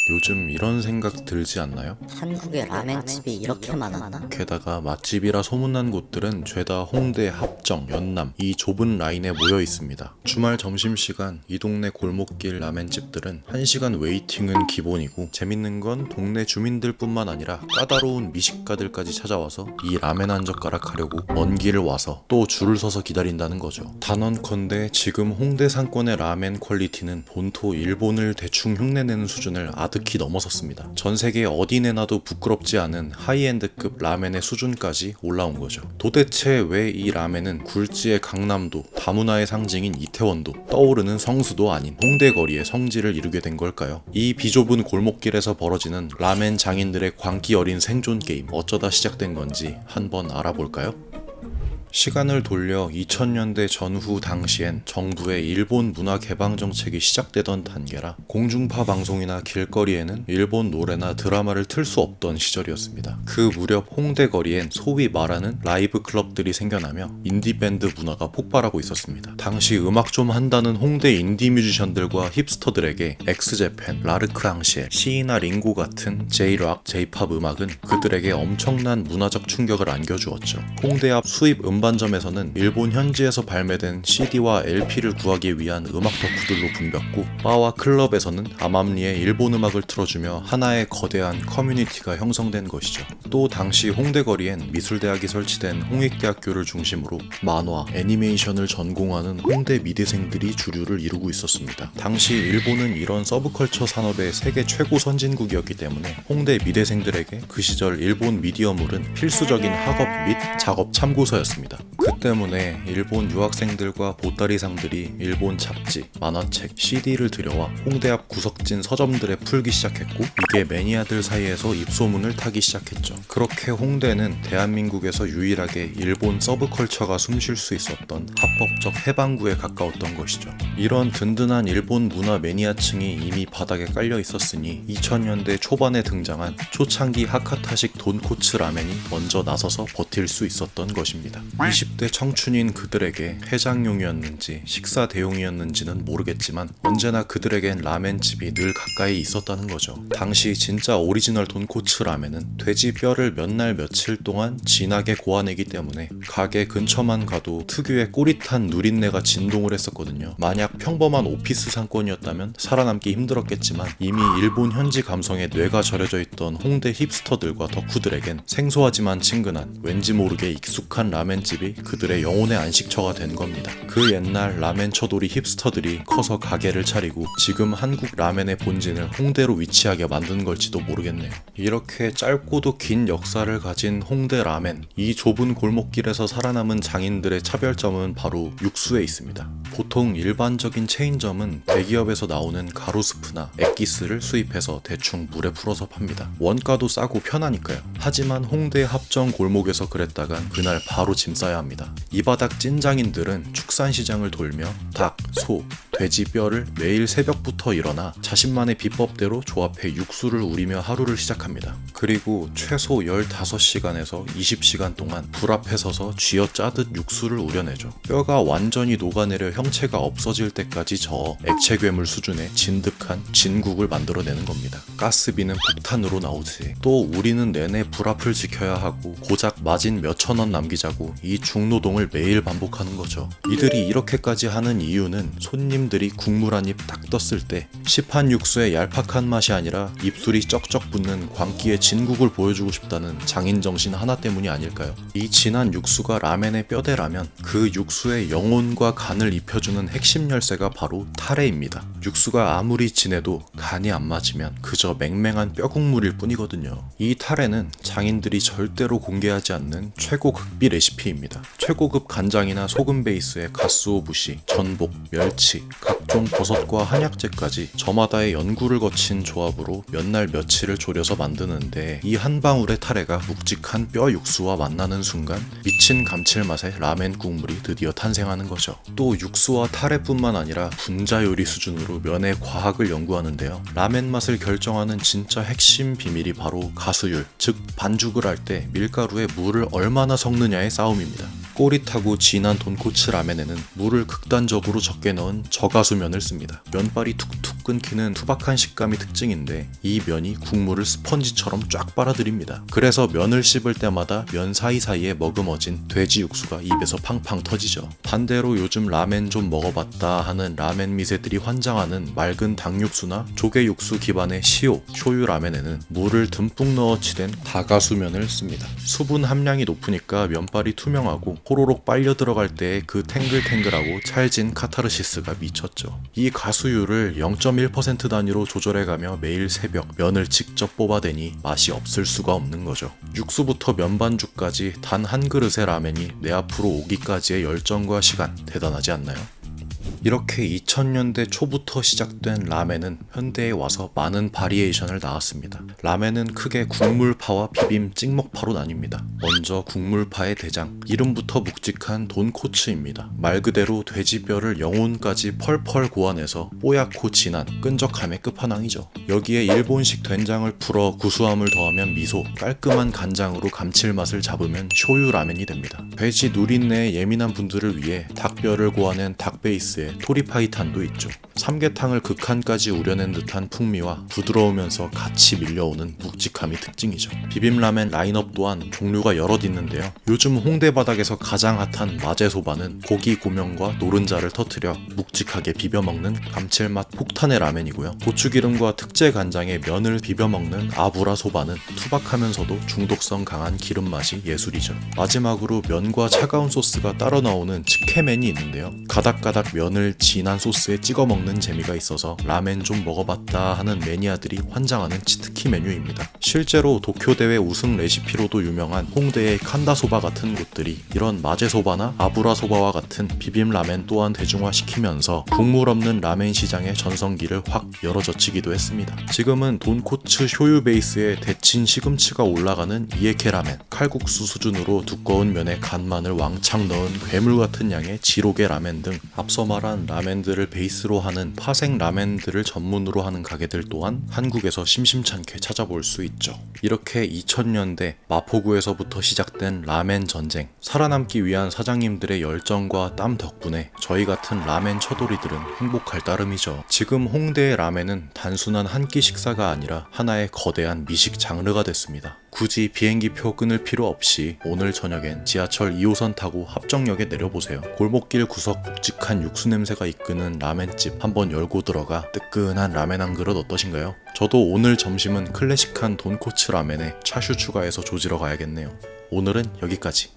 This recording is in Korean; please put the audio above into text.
요즘 이런 생각 들지 않나요? 한국에 라멘집이 이렇게 많았나? 게다가 맛집이라 소문난 곳들은 죄다 홍대, 합정, 연남 이 좁은 라인에 모여 있습니다. 주말 점심시간 이 동네 골목길 라멘집들은 1시간 웨이팅은 기본이고, 재밌는 건 동네 주민들뿐만 아니라 까다로운 미식가들까지 찾아와서 이 라멘 한 젓가락 하려고 먼 길을 와서 또 줄을 서서 기다린다는 거죠. 단언컨대 지금 홍대 상권의 라멘 퀄리티는 본토 일본을 대충 흉내내는 수준을 아득히 넘어섰습니다. 전 세계 어디 내놔도 부끄럽지 않은 하이엔드급 라멘의 수준까지 올라온 거죠. 도대체 왜 이 라멘은 굴지의 강남도, 다문화의 상징인 이태원도, 떠오르는 성수도 아닌 홍대 거리의 성지를 이루게 된 걸까요? 이 비좁은 골목길에서 벌어지는 라멘 장인들의 광기 어린 생존 게임, 어쩌다 시작된 건지 한번 알아볼까요? 시간을 돌려 2000년대 전후 당시엔 정부의 일본 문화 개방 정책이 시작되던 단계라 공중파 방송이나 길거리에는 일본 노래나 드라마를 틀 수 없던 시절이었습니다. 그 무렵 홍대 거리엔 소위 말하는 라이브 클럽들이 생겨나며 인디밴드 문화가 폭발하고 있었습니다. 당시 음악 좀 한다는 홍대 인디 뮤지션들과 힙스터들에게 엑스제팬, 라르크앙시엘, 시이나 링고 같은 J-락, J-팝 음악은 그들에게 엄청난 문화적 충격을 안겨주었죠. 홍대 앞 수입 음반점에서는 일본 현지에서 발매된 CD와 LP를 구하기 위한 음악 덕후들로 붐볐고, 바와 클럽에서는 암암리의 일본 음악을 틀어주며 하나의 거대한 커뮤니티가 형성된 것이죠. 또 당시 홍대 거리엔 미술대학이 설치된 홍익대학교를 중심으로 만화, 애니메이션을 전공하는 홍대 미대생들이 주류를 이루고 있었습니다. 당시 일본은 이런 서브컬처 산업의 세계 최고 선진국이었기 때문에 홍대 미대생들에게 그 시절 일본 미디어물은 필수적인 학업 및 작업 참고서였습니다. 그 때문에 일본 유학생들과 보따리상들이 일본 잡지, 만화책, CD를 들여와 홍대 앞 구석진 서점들에 풀기 시작했고, 이게 매니아들 사이에서 입소문을 타기 시작했죠. 그렇게 홍대는 대한민국에서 유일하게 일본 서브컬처가 숨쉴 수 있었던 합법적 해방구에 가까웠던 것이죠. 이런 든든한 일본 문화 매니아층이 이미 바닥에 깔려 있었으니 2000년대 초반에 등장한 초창기 하카타식 돈코츠 라멘이 먼저 나서서 버틸 수 있었던 것입니다. 20대 청춘인 그들에게 해장용이었는지 식사 대용이었는지는 모르겠지만 언제나 그들에겐 라멘집이 늘 가까이 있었다는 거죠. 당시 진짜 오리지널 돈코츠 라멘은 돼지 뼈를 몇 날 며칠 동안 진하게 고아내기 때문에 가게 근처만 가도 특유의 꼬릿한 누린내가 진동을 했었거든요. 만약 평범한 오피스 상권이었다면 살아남기 힘들었겠지만 이미 일본 현지 감성에 뇌가 절여져 있던 홍대 힙스터들과 덕후들에겐 생소하지만 친근한, 왠지 모르게 익숙한 라멘집이 그들의 영혼의 안식처가 된 겁니다. 그 옛날 라멘 처돌이 힙스터들이 커서 가게를 차리고 지금 한국 라멘의 본진을 홍대로 위치하게 만든 걸지도 모르겠네요. 이렇게 짧고도 긴 역사를 가진 홍대 라멘, 이 좁은 골목길에서 살아남은 장인들의 차별점은 바로 육수에 있습니다. 보통 일반적인 체인점은 대기업에서 나오는 가루스프나 액기스를 수입해서 대충 물에 풀어서 팝니다. 원가도 싸고 편하니까요. 하지만 홍대 합정 골목에서 그랬다간 그날 바로 짐 싸야 합니다. 이 바닥 찐장인들은 축산시장을 돌며 닭, 소, 돼지 뼈를 매일 새벽부터 일어나 자신만의 비법대로 조합해 육수를 우리며 하루를 시작합니다. 그리고 최소 15시간에서 20시간 동안 불 앞에 서서 쥐어짜듯 육수를 우려내죠. 뼈가 완전히 녹아내려 형체가 없어질 때까지 저어 액체 괴물 수준의 진득한 진국을 만들어내는 겁니다. 가스비는 폭탄으로 나오지. 또 우리는 내내 불 앞을 지켜야 하고 고작 마진 몇천 원 남기자고 이 중노동을 매일 반복하는 거죠. 이들이 이렇게까지 하는 이유는 손님들이 국물 한 입 딱 떴을 때 시판 육수의 얄팍한 맛이 아니라 입술이 쩍쩍 붙는 광기의 진국을 보여주고 싶다는 장인 정신 하나 때문이 아닐까요? 이 진한 육수가 라멘의 뼈대라면 그 육수의 영혼과 간을 입혀주는 핵심 열쇠가 바로 타레입니다. 육수가 아무리 진해도 간이 안 맞으면 그저 맹맹한 뼈 국물일 뿐이거든요. 이 타레는 장인들이 절대로 공개하지 않는 최고 극비 레시피입니다. 최고급 간장이나 소금 베이스의 가쓰오부시, 전복, 멸치, 각종 버섯과 한약재까지 저마다의 연구를 거친 조합으로 몇 날 며칠을 졸여서 만드는데, 이 한 방울의 타레가 묵직한 뼈 육수와 만나는 순간 미친 감칠맛의 라멘 국물이 드디어 탄생하는 거죠. 또 육수와 타레뿐만 아니라 분자 요리 수준으로 면의 과학을 연구하는데요. 라멘 맛을 결정하는 진짜 핵심 비밀이 바로 가수율, 즉 반죽을 할 때 밀가루에 물을 얼마나 섞느냐의 싸움입니다. 꼬릿하고 진한 돈코츠 라멘에는 물을 극단적으로 적게 넣은 저가수면을 씁니다. 면발이 툭툭 끊기는 투박한 식감이 특징인데 이 면이 국물을 스펀지처럼 쫙 빨아들입니다. 그래서 면을 씹을 때마다 면 사이사이에 머금어진 돼지 육수가 입에서 팡팡 터지죠. 반대로 요즘 라멘 좀 먹어봤다 하는 라멘 미세들이 환장하는 맑은 닭육수나 조개 육수 기반의 시오, 쇼유 라멘에는 물을 듬뿍 넣어 치댄 다가수면을 씁니다. 수분 함량이 높으니까 면발이 투명하고 호로록 빨려 들어갈 때의 그 탱글탱글하고 찰진 카타르시스가 미쳤죠. 이 가수율을 0.1% 단위로 조절해가며 매일 새벽 면을 직접 뽑아대니 맛이 없을 수가 없는 거죠. 육수부터 면반죽까지 단 한 그릇의 라멘이 내 앞으로 오기까지의 열정과 시간 대단하지 않나요? 이렇게 2000년대 초부터 시작된 라멘은 현대에 와서 많은 바리에이션을 낳았습니다. 라멘은 크게 국물파와 비빔 찍먹파로 나뉩니다. 먼저 국물파의 대장, 이름부터 묵직한 돈코츠입니다. 말 그대로 돼지뼈를 영혼까지 펄펄 고아내서 뽀얗고 진한 끈적함의 끝판왕이죠. 여기에 일본식 된장을 풀어 구수함을 더하면 미소, 깔끔한 간장으로 감칠맛을 잡으면 쇼유 라멘이 됩니다. 돼지 누린내에 예민한 분들을 위해 닭뼈를 고아낸 닭 베이스에 토리파이탄도 있죠. 삼계탕을 극한까지 우려낸 듯한 풍미와 부드러우면서 같이 밀려오는 묵직함이 특징이죠. 비빔라멘 라인업 또한 종류가 여럿 있는데요. 요즘 홍대 바닥에서 가장 핫한 마제소바는 고기 고명과 노른자를 터뜨려 묵직하게 비벼먹는 감칠맛 폭탄의 라멘이고요. 고추기름과 특제 간장에 면을 비벼먹는 아부라 소바는 투박하면서도 중독성 강한 기름맛이 예술이죠. 마지막으로 면과 차가운 소스가 따로 나오는 츠케멘이 있는데요. 가닥가닥 면을 진한 소스에 찍어 먹는 재미가 있어서 라멘 좀 먹어봤다 하는 매니아들이 환장하는 치트키 메뉴입니다. 실제로 도쿄대회 우승 레시피로도 유명한 홍대의 칸다소바 같은 곳들이 이런 마제소바나 아부라소바와 같은 비빔라멘 또한 대중화시키면서 국물 없는 라멘 시장의 전성기를 확 열어젖히기도 했습니다. 지금은 돈코츠 쇼유 베이스에 데친 시금치가 올라가는 이에케 라멘, 칼국수 수준으로 두꺼운 면에 간마늘 왕창 넣은 괴물 같은 양의 지로게 라멘 등 앞서 말한 라멘들을 베이스로 하는 파생 라멘들을 전문으로 하는 가게들 또한 한국에서 심심찮게 찾아볼 수 있죠. 이렇게 2000년대 마포구에서부터 시작된 라멘 전쟁, 살아남기 위한 사장님들의 열정과 땀 덕분에 저희 같은 라멘 처돌이들은 행복할 따름이죠. 지금 홍대의 라멘은 단순한 한 끼 식사가 아니라 하나의 거대한 미식 장르가 됐습니다. 굳이 비행기표 끊을 필요 없이 오늘 저녁엔 지하철 2호선 타고 합정역에 내려보세요. 골목길 구석 묵직한 육수 냄새가 이끄는 라멘집 한번 열고 들어가 뜨끈한 라멘 한 그릇 어떠신가요? 저도 오늘 점심은 클래식한 돈코츠 라멘에 차슈 추가해서 조지러 가야겠네요. 오늘은 여기까지.